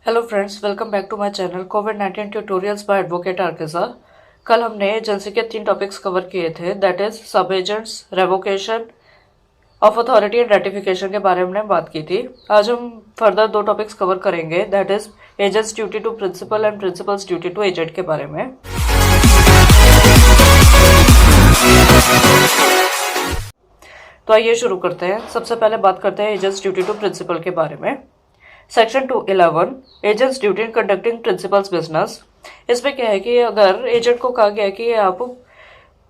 Hello friends, welcome back to my channel कोविड-19 tutorials by advocate Arkeja. कल हमने agency के 3 टॉपिक्स कवर किए थे, that is sub agents, revocation of authority and ratification के बारे में हमने बात की थी। आज हम फर्दर 2 टॉपिक्स कवर करेंगे, that is agent's duty to principal and principal's duty to agent के बारे में। तो आइए शुरू करते हैं। सबसे पहले बात करते हैं एजेंट्स ड्यूटी टू प्रिंसिपल के बारे में। Section 211 agents duty in conducting principles business. इसमें क्या है कि अगर एजेंट को कहा गया है कि आप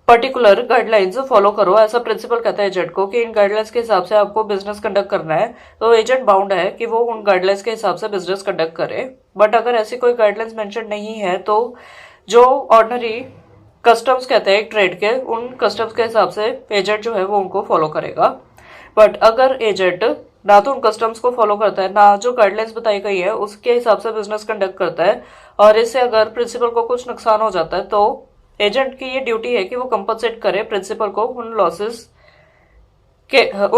पर्टिकुलर गाइडलाइंस फॉलो करो, ऐसा प्रिंसिपल कहता है एजेंट को कि इन गाइडलाइंस के हिसाब से आपको बिजनेस कंडक्ट करना है, तो एजेंट बाउंड है कि वो उन गाइडलाइंस के हिसाब से बिजनेस कंडक्ट करे। बट अगर ऐसी कोई गाइडलाइंस मेंशन नहीं है तो जो ऑर्डिनरी कस्टम्स कहते हैं ट्रेड के, उन कस्टम्स के हिसाब से एजेंट जो है वो उनको फॉलो करेगा। बट अगर एजेंट ना तो उन कस्टम्स को फॉलो करता है, ना जो गाइडलाइंस बताई गई है उसके हिसाब से बिजनेस कंडक्ट करता है, और इससे अगर प्रिंसिपल को कुछ नुकसान हो जाता है, तो एजेंट की ये ड्यूटी है कि वो कंपनसेट करे प्रिंसिपल को उन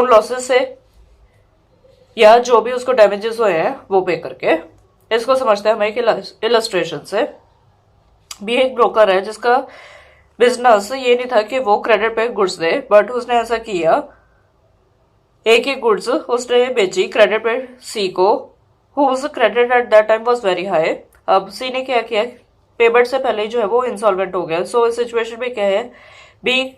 लॉसेस से, या जो भी उसको डैमेजेस हुए हैं वो पे करके। इसको समझते हैं हम एक इलस्ट्रेशन से। भी एक ब्रोकर है जिसका बिजनेस ये नहीं था कि वो क्रेडिट पे गुड्स दे, बट उसने ऐसा किया, एक ही गुड्स उसने बेची क्रेडिट पे सी को, whose credit at that time was very high. अब सी ने क्या किया, पेमेंट से पहले ही जो है वो इंसॉल्वेंट हो गया। सो इस सिचुएशन में क्या है, बी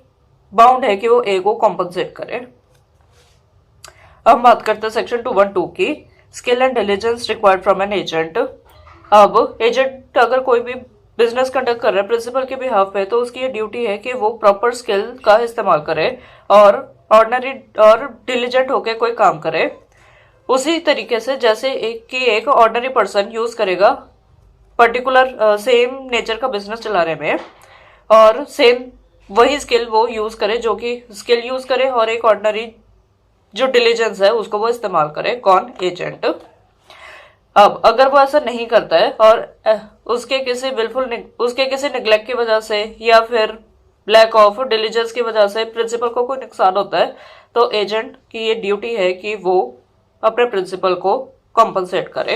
बाउंड है कि वो ए को कॉम्पनसेट करे। अब हम बात करते हैं सेक्शन 212 की, skill and diligence required from an agent. अब एजेंट अगर कोई भी बिजनेस कंडक्ट कर रहा है प्रिंसिपल के बिहाफ पे, तो उसकी ये ड्यूटी है कि वो प्रॉपर स्किल का इस्तेमाल करे और ऑर्डिनरी और डिलीजेंट होकर कोई काम करे, उसी तरीके से जैसे एक ऑर्डिनरी पर्सन यूज करेगा पर्टिकुलर सेम नेचर का बिजनेस चलाने में, और सेम वही स्किल वो यूज करे, जो कि स्किल यूज करे और एक ऑर्डिनरी जो डिलीजेंस है उसको वो इस्तेमाल करे। कौन? एजेंट। अब अगर वो ऐसा नहीं करता है और उसके किसी निग्लेक्ट की वजह से या फिर लैक ऑफ डिलीजेंस की वजह से प्रिंसिपल को कोई नुकसान होता है, तो एजेंट की ये ड्यूटी है कि वो अपने प्रिंसिपल को कॉम्पनसेट करे।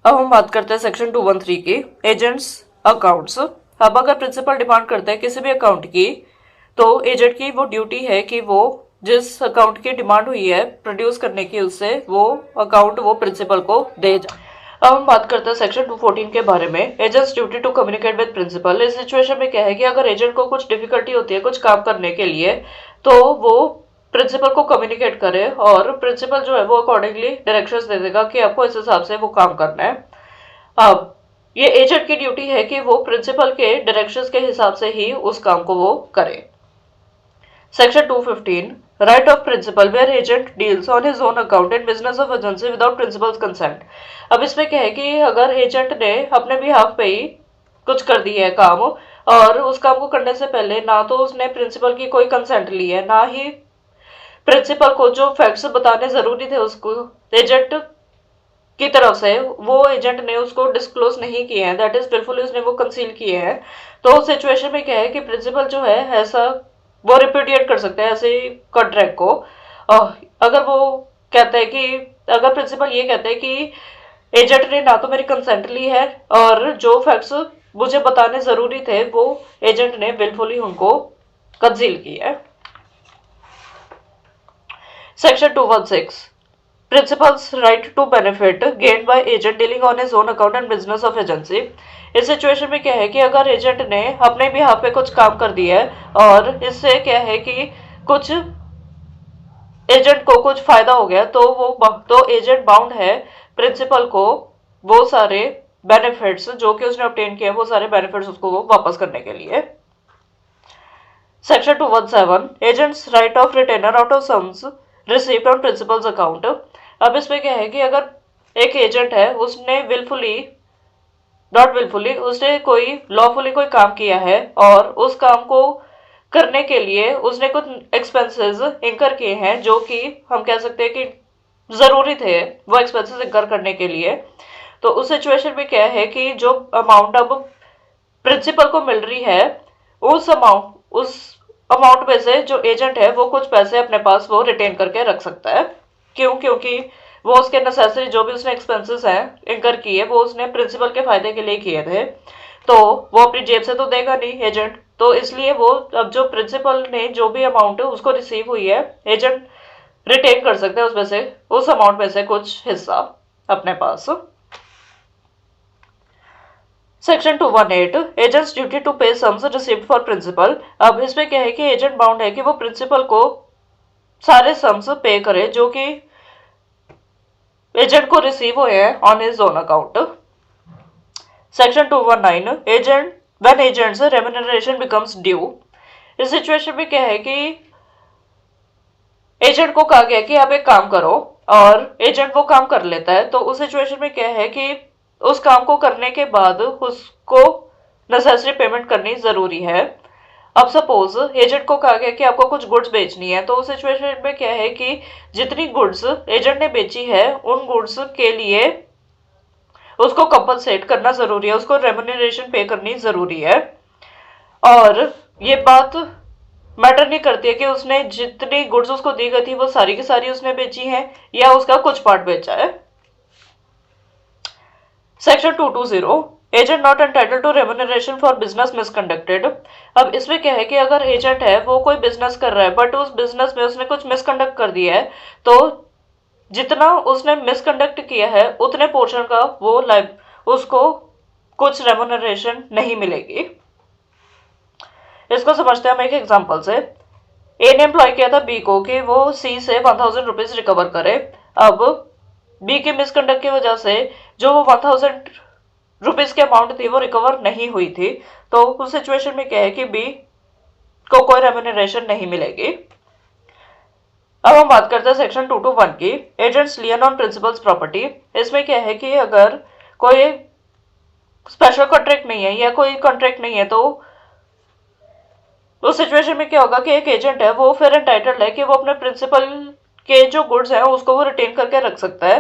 अब हम बात करते हैं सेक्शन 213 की, एजेंट्स अकाउंट्स। अब अगर प्रिंसिपल डिमांड करते हैं किसी भी अकाउंट की, तो एजेंट की वो ड्यूटी है कि वो जिस अकाउंट की डिमांड हुई है प्रोड्यूस करने की, उससे वो अकाउंट वो प्रिंसिपल को दे जाए। अब हम बात करते हैं सेक्शन 214 के बारे में, agents duty to communicate with principal. इस सिचुएशन में क्या है कि अगर एजेंट को कुछ डिफिकल्टी होती है कुछ काम करने के लिए, तो वो प्रिंसिपल को कम्युनिकेट करे और प्रिंसिपल जो है वो अकॉर्डिंगली डायरेक्शंस दे देगा कि आपको इस हिसाब से वो काम करना है। अब ये एजेंट की ड्यूटी है कि वो प्रिंसिपल के डायरेक्शंस के हिसाब से ही उस काम को वो करे। Section 215 right of principal where agent deals on his own account in business of agency without principal's consent. अब इसमें क्या है कि अगर एजेंट ने अपने बिहाफ पे ही कुछ कर दिया है काम, और उस काम को करने से पहले ना तो उसने प्रिंसिपल की कोई कंसेंट ली है, ना ही प्रिंसिपल को जो फैक्ट्स बताने जरूरी थे उसको एजेंट की तरफ से वो एजेंट ने उसको डिस्क्लोज नहीं किए हैं, दैट इज बिल्कुल उसने वो कंसील किए हैं, तो सिचुएशन में क्या है कि प्रिंसिपल जो है ऐसा वो रिप्यूडिएट कर सकते हैं ऐसे कॉन्ट्रैक्ट को। अगर वो कहते हैं कि अगर प्रिंसिपल ये कहते हैं कि एजेंट ने ना तो मेरी कंसेंट ली है और जो फैक्ट्स मुझे बताने जरूरी थे वो एजेंट ने विलफुली उनको कंसील किया है। Section 216 principal's right to benefit gained by agent dealing on his own account and business of agency. इस सिचुएशन में क्या है कि अगर एजेंट ने अपने बिहाफ पे कुछ काम कर दिया है और इससे क्या है कि कुछ एजेंट को कुछ फायदा हो गया, तो एजेंट बाउंड है प्रिंसिपल को वो सारे बेनिफिट्स जो कि उसने ऑब्टेन किए वो सारे बेनिफिट्स उसको वो वापस करने के लिए। Section 217 agents right of retainer out of sums received on principles account. अब इसमें क्या है कि अगर एक एजेंट है उसने उसने कोई लॉफुली कोई काम किया है और उस काम को करने के लिए उसने कुछ एक्सपेंसेस इंकर किए हैं जो कि हम कह सकते हैं कि जरूरी थे वो एक्सपेंसेस इंकर करने के लिए, तो उस सिचुएशन में क्या है कि जो अमाउंट अब प्रिंसिपल को मिल रही है उस अमाउंट में से जो एजेंट है वो कुछ पैसे अपने पास वो रिटेन करके रख सकता है। क्यों? क्योंकि वो उसके नेसेसरी जो भी उसने एक्सपेंसेस हैं इनकर किए वो उसने प्रिंसिपल के फायदे के लिए किए थे, तो वो अपनी जेब से तो देगा नहीं एजेंट, तो इसलिए वो अब जो प्रिंसिपल ने जो भी अमाउंट उसको रिसीव हुई है एजेंट रिटेन कर सकते हैं उसमें से, उस अमाउंट में से कुछ हिस्सा अपने पास। सेक्शन 218 एजेंट्स ड्यूटी टू पे सम्स रिसीव्ड फॉर प्रिंसिपल। अब इसमें क्या है कि एजेंट बाउंड है कि वो प्रिंसिपल को सारे सम्स पे करे जो कि एजेंट को रिसीव हुए हैं on his own account. Section 219 agent when agents remuneration becomes due. इस सिचुएशन में क्या है कि एजेंट को कहा गया कि आप एक काम करो और एजेंट वो काम कर लेता है, तो उस सिचुएशन में क्या है कि उस काम को करने के बाद उसको नेसेसरी पेमेंट करनी जरूरी है। अब सपोज एजेंट को कहा गया कि आपको कुछ गुड्स बेचनी है, तो उस सिचुएशन में क्या है कि जितनी गुड्स एजेंट ने बेची है उन गुड्स के लिए उसको कंपनसेट करना जरूरी है, उसको रेम्यूनरेशन पे करनी जरूरी है। और ये बात मैटर नहीं करती है कि उसने जितनी गुड्स उसको दी गई थी वो सारी की सारी उसने बेची है या उसका कुछ पार्ट बेचा है। Section 220 agent not entitled to remuneration for business misconducted. अब इसमें क्या है कि अगर एजेंट है वो कोई बिजनेस कर रहा है बट उस बिजनेस में उसने कुछ मिसकंडक्ट कर दिया है, तो जितना उसने मिसकंडक्ट किया है उतने पोर्शन का वो उसको कुछ रेम्यूनरेशन नहीं मिलेगी। इसको समझते हैं हम एक एग्जांपल से। ए ने एम्प्लॉय किया था बी को कि वो सी से 1000 रुपीज रिकवर करे। अब बी के मिसकंडक्ट की वजह से जो वो 1000 रुपीज की अमाउंट थी वो रिकवर नहीं हुई थी, तो उस सिचुएशन में क्या है कि बी को कोई रेम्यूनरेशन नहीं मिलेगी। अब हम बात करते हैं सेक्शन 221 की एजेंट्स लियन ऑन प्रिंसिपल्स प्रॉपर्टी। इसमें क्या है कि अगर कोई स्पेशल कॉन्ट्रैक्ट नहीं है या कोई कॉन्ट्रैक्ट नहीं है, तो उस सिचुएशन में क्या होगा कि एक एजेंट है वो फिर एंटाइटल्ड है कि वो अपने प्रिंसिपल के जो गुड्स हैं उसको वो रिटेन करके रख सकता है,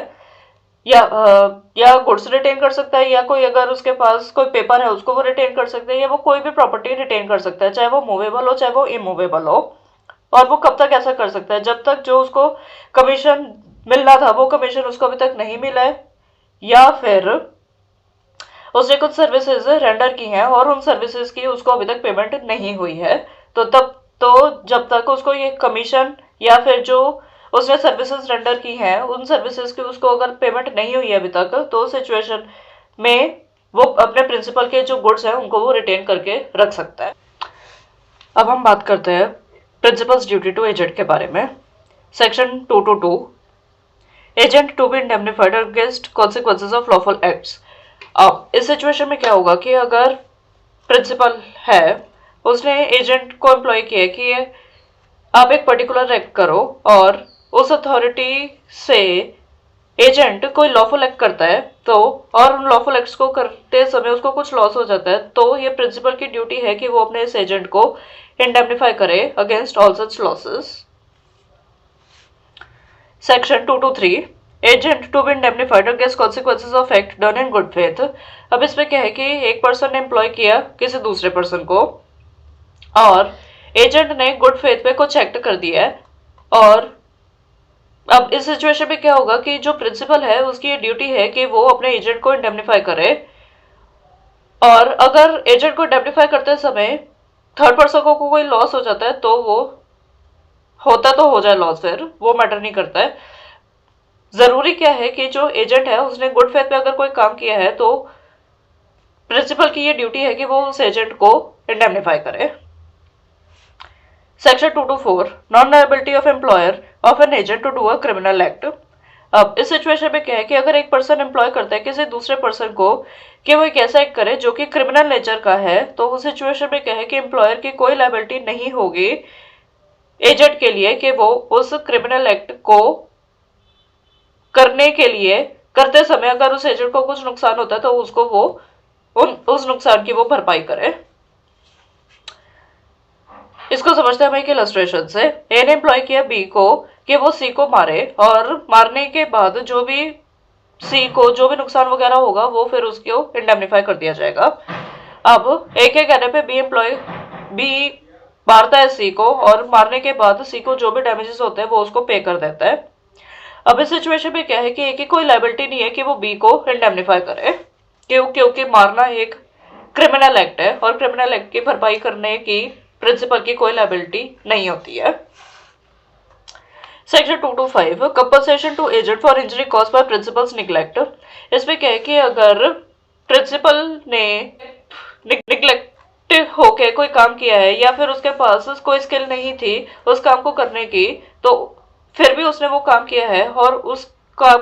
या गुड्स रिटेन कर सकता है, या कोई अगर उसके पास कोई पेपर है उसको वो रिटेन कर सकता है, या वो कोई भी प्रॉपर्टी रिटेन कर सकता है, चाहे वो मूवेबल हो चाहे वो इमूवेबल हो। और वो कब तक ऐसा कर सकता है? जब तक जो उसको कमीशन मिलना था वो कमीशन उसको अभी तक नहीं मिला है, या फिर उसने कुछ सर्विसेज रेंडर की हैं और उन सर्विसेज की उसको अभी तक पेमेंट नहीं हुई है, तो जब तक उसको ये कमीशन या फिर जो उसने सर्विसेज रेंडर की हैं उन सर्विसेज की उसको अगर पेमेंट नहीं हुई है अभी तक, तो सिचुएशन में वो अपने प्रिंसिपल के जो गुड्स हैं उनको वो रिटेन करके रख सकता है। अब हम बात करते हैं प्रिंसिपल्स ड्यूटी टू एजेंट के बारे में। Section 222 agent to be indemnified against consequences of lawful acts. अब इस सिचुएशन में क्या होगा कि अगर प्रिंसिपल है उसने एजेंट को एम्प्लॉय किया कि आप एक पर्टिकुलर एक्ट करो और उस अथॉरिटी से एजेंट कोई लॉफुल एक्ट करता है, तो और उन लॉफुल एक्ट्स को करते समय उसको कुछ लॉस हो जाता है, तो ये प्रिंसिपल की ड्यूटी है कि वो अपने इस एजेंट को इंडेमनिफाई करे against all such losses. Section 223 agent to be indemnified against consequences of act done in good faith. अब इसमें क्या है कि एक पर्सन ने एम्प्लॉय किया किसी दूसरे पर्सन को और एजेंट ने गुड फेथ पे कुछ एक्ट कर दिया है, और अब इस सिचुएशन में क्या होगा कि जो प्रिंसिपल है उसकी ये ड्यूटी है कि वो अपने एजेंट को इंडेमनिफाई करे, और अगर एजेंट को इंडेमनिफाई करते समय थर्ड पर्सन को कोई लॉस हो जाता है तो वो होता तो हो जाए लॉस, फिर वो मैटर नहीं करता है। जरूरी क्या है कि जो एजेंट है उसने गुड फेथ पे अगर कोई काम किया है तो प्रिंसिपल की ये ड्यूटी है कि वो उस एजेंट को इंडेमनिफाई करे। Section 224 non liability of employer of an agent to do a criminal act. अब इस सिचुएशन में क्या है कि अगर एक पर्सन एम्प्लॉय करता है किसी दूसरे पर्सन को कि वो एक ऐसा एक्ट करे जो कि क्रिमिनल नेचर का है, तो उस सिचुएशन में क्या है कि एम्प्लॉयर की कोई लायबिलिटी नहीं होगी एजेंट के लिए कि वो उस क्रिमिनल एक्ट को करने के लिए करते समय अगर उस एजेंट को कुछ नुकसान होता है तो उसको वो उस नुकसान की वो भरपाई करे। इसको समझते हैं हम एक इलस्ट्रेशन से। ए ने एम्प्लॉय किया बी को कि वो सी को मारे, और मारने के बाद जो भी सी को जो भी नुकसान वगैरह होगा वो फिर उसको इंडेमनिफाई कर दिया जाएगा। अब ए के कहने पे बी मारता है सी को, और मारने के बाद सी को जो भी डैमेजेस होते हैं वो उसको पे कर देता है। अब इस सिचुएशन में क्या है कि ए की कोई लाइबिलिटी नहीं है कि वो बी को इंडेमनीफाई करे, क्योंकि मारना एक क्रिमिनल एक्ट है और क्रिमिनल एक्ट की भरपाई करने की प्रिंसिपल की कोई लाइबिलिटी नहीं होती है। Section 225 compensation to agent for injury cause by principal's neglect. इसमें क्या है कि अगर प्रिंसिपल ने निग्लेक्ट होके कोई काम किया है या फिर उसके पास कोई स्किल नहीं थी उस काम को करने की, तो फिर भी उसने वो काम किया है और उस काम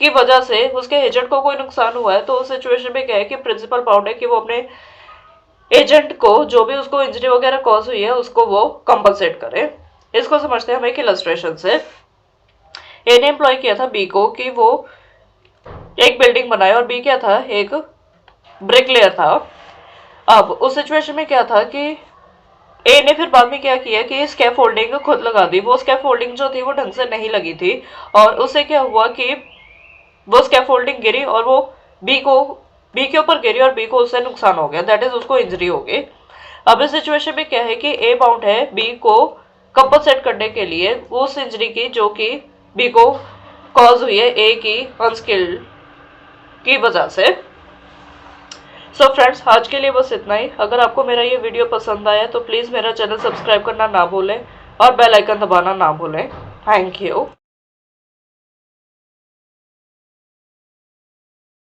की वजह से उसके एजेंट को कोई नुकसान हुआ है, तो उस सिचुएशन में क्या है कि प्रिंसिपल बाउंड है कि वो अपने एजेंट को जो भी उसको इंजरी वगैरह कॉज हुई है उसको वो कंपनसेट करे। इसको समझते हैं हम एक इलस्ट्रेशन से। ए ने एम्प्लॉय किया था बी को कि वो एक बिल्डिंग बनाए और बी क्या था, एक ब्रिकलेयर था। अब उस सिचुएशन में क्या था कि ए ने फिर बाद में क्या किया कि स्कैफोल्डिंग खुद लगा दी। वो स्कैफोल्डिंग जो थी वो ढंग से नहीं लगी थी और उससे क्या हुआ कि वो स्कैफोल्डिंग गिरी और वो बी के ऊपर गिरी और बी को उससे नुकसान हो गया, दैट इज उसको इंजरी हो गई। अब इस सिचुएशन में क्या है कि ए बाउंड है बी को कंपनसेट करने के लिए उस इंजरी की जो कि बी को कॉज हुई है ए की अनस्किल्ड की वजह से। सो फ्रेंड्स, आज के लिए बस इतना ही। अगर आपको मेरा ये वीडियो पसंद आया तो प्लीज़ मेरा चैनल सब्सक्राइब करना ना भूलें और बेल आइकन दबाना ना भूलें। Thank you.